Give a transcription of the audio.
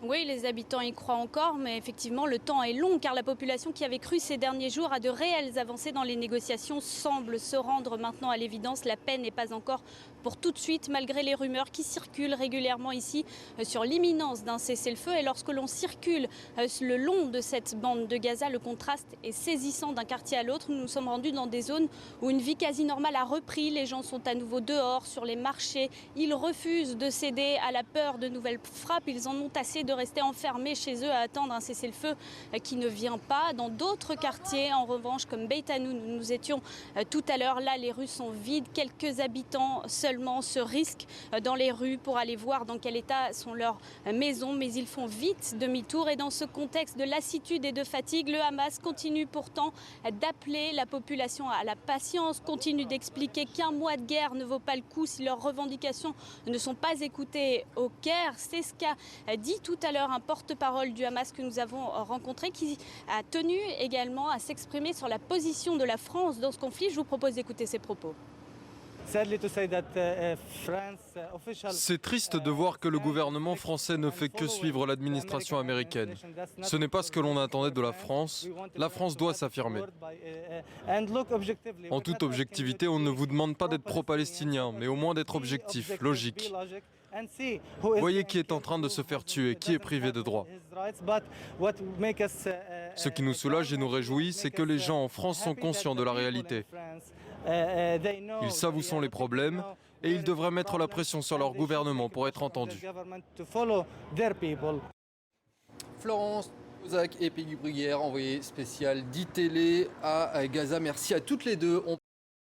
Oui, les habitants y croient encore, mais effectivement, le temps est long car la population qui avait cru ces derniers jours à de réelles avancées dans les négociations semble se rendre maintenant à l'évidence. La paix n'est pas encore pour tout de suite, malgré les rumeurs qui circulent régulièrement ici sur l'imminence d'un cessez-le-feu. Et lorsque l'on circule le long de cette bande de Gaza, le contraste est saisissant d'un quartier à l'autre. Nous nous sommes rendus dans des zones où une vie quasi normale a repris. Les gens sont à nouveau dehors, sur les marchés. Ils refusent de céder à la peur de nouvelles frappes. Ils en ont assez de rester enfermés chez eux à attendre un cessez-le-feu qui ne vient pas. Dans d'autres quartiers, en revanche, comme Beit Hanoun, où nous étions tout à l'heure, là, les rues sont vides. Quelques habitants seulement se risquent dans les rues pour aller voir dans quel état sont leurs maisons, mais ils font vite demi-tour. Et dans ce contexte de lassitude et de fatigue, le Hamas continue pourtant d'appeler la population à la patience, continue d'expliquer qu'un mois de guerre ne vaut pas le coup si leurs revendications ne sont pas écoutées au Caire. C'est ce qu'a dit tout à l'heure un porte-parole du Hamas que nous avons rencontré, qui a tenu également à s'exprimer sur la position de la France dans ce conflit. Je vous propose d'écouter ses propos. C'est triste de voir que le gouvernement français ne fait que suivre l'administration américaine. Ce n'est pas ce que l'on attendait de la France. La France doit s'affirmer. En toute objectivité, on ne vous demande pas d'être pro-palestinien, mais au moins d'être objectif, logique. Voyez qui est en train de se faire tuer, qui est privé de droits. Ce qui nous soulage et nous réjouit, c'est que les gens en France sont conscients de la réalité. Ils savent où sont les problèmes et ils devraient mettre la pression sur leur gouvernement pour être entendus. Florence Kozak et Peggy Bruguière, envoyé spécial d'ITélé à Gaza. Merci à toutes les deux.